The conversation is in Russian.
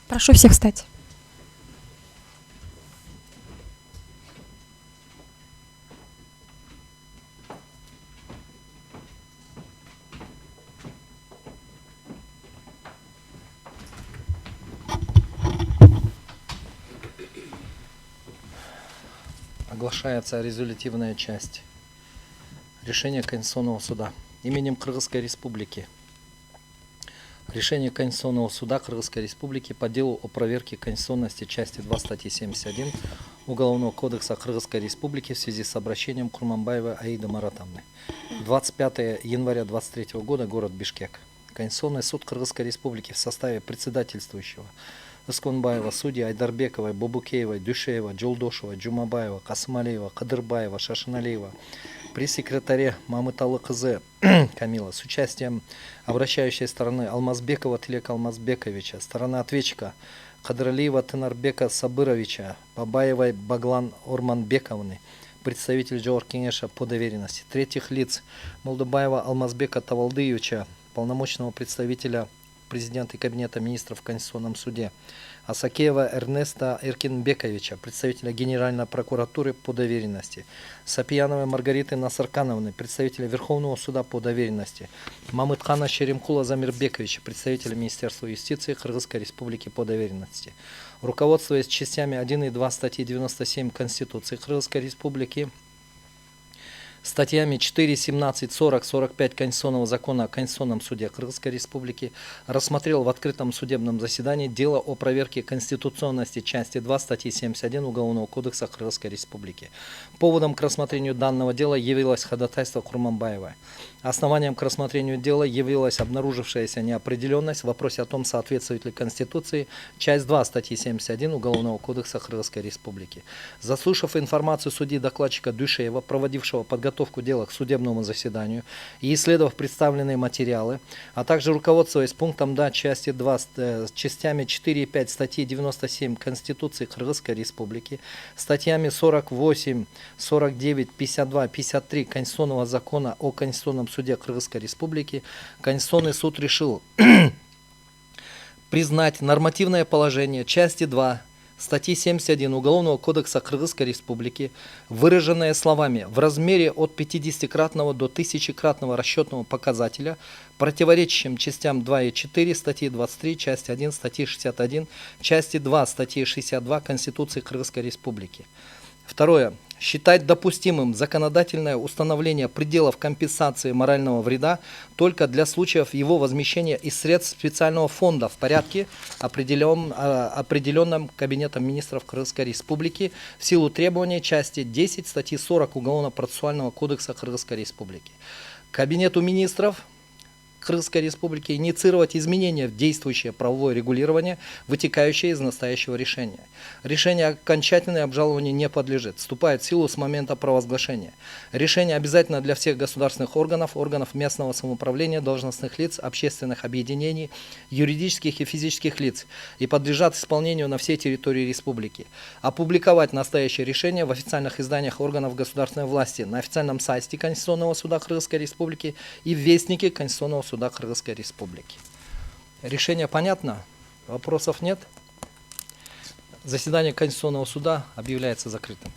Прошу всех встать. Оглашается резолютивная часть решения Конституционного суда именем Кыргызской Республики. Решение Конституционного суда Кыргызской Республики по делу о проверке конституционности части 2 статьи 71 Уголовного кодекса Кыргызской Республики в связи с обращением Курманбаевой Аиды Маратовны. 25 января 2023 года, город Бишкек. Конституционный суд Кыргызской Республики в составе председательствующего Исконбаева, судьи Айдарбековой, Бобукеевой, Дюшеева, Джолдошева, Джумабаева, Касымалиева, Кадырбаева, Шашиналиева, пресс-секретаре Мамыталы кызы Камила с участием обращающей стороны Алмазбекова Тилека Алмазбековича, сторона ответчика Кадралиева Тынарбека Сабыровича, Бабаевой Баглан Орманбековны, представитель Джоркинеша по доверенности, третьих лиц Молдобаева Алмазбека Тавалдыевича, полномочного представителя президента и кабинета министров в Конституционном суде, Асакеева Эрнеста Эркинбековича, представителя Генеральной прокуратуры по доверенности, Сапияновой Маргариты Насаркановны, представителя Верховного суда по доверенности, Мамытхана Шеремкула Замирбековича, представителя Министерства юстиции Кыргызской Республики по доверенности. Руководствуясь частями 1 и 2 статьи 97 Конституции Кыргызской Республики, статьями 4, 17, 40, 45 Конституционного закона о Конституционном суде Кыргызской Республики рассмотрел в открытом судебном заседании дело о проверке конституционности части 2 статьи 71 Уголовного кодекса Кыргызской Республики. Поводом к рассмотрению данного дела явилось ходатайство Курманбаевой. Основанием к рассмотрению дела явилась обнаружившаяся неопределенность в вопросе о том, соответствует ли Конституции часть 2 статьи 71 Уголовного кодекса Кыргызской Республики. Заслушав информацию судьи-докладчика Дюшеева, проводившего подготовку дела к судебному заседанию, и исследовав представленные материалы, а также руководствуясь пунктом 2 части 2 частями 4 и 5 статьи 97 Конституции Кыргызской Республики, статьями 48, 49, 52, 53 Конституционного закона о Конституционном суде Кыргызской Республики, Конституционный суд решил признать нормативное положение части 2 статьи 71 Уголовного кодекса Кыргызской Республики, выраженное словами в размере от 50-кратного до 1000-кратного расчетного показателя, противоречащим частям 2 и 4 статьи 23, часть 1 статьи 61, части 2 статьи 62 Конституции Кыргызской Республики. Второе. Считать допустимым законодательное установление пределов компенсации морального вреда только для случаев его возмещения из средств специального фонда в порядке, определенном Кабинетом министров Кыргызской Республики в силу требования части 10 статьи 40 Уголовно-процессуального кодекса Кыргызской Республики. Кабинету министров Кыргызской Республики инициировать изменения в действующее правовое регулирование, вытекающее из настоящего решения. Решение окончательное обжалованию не подлежит, вступает в силу с момента провозглашения. Решение обязательно для всех государственных органов, органов местного самоуправления, должностных лиц, общественных объединений, юридических и физических лиц и подлежат исполнению на всей территории республики. Опубликовать настоящее решение в официальных изданиях органов государственной власти, на официальном сайте Конституционного суда Кыргызской Республики и в Вестнике Конституционного суда Кыргызской Республики. Решение понятно? Вопросов нет? Заседание Конституционного суда объявляется закрытым.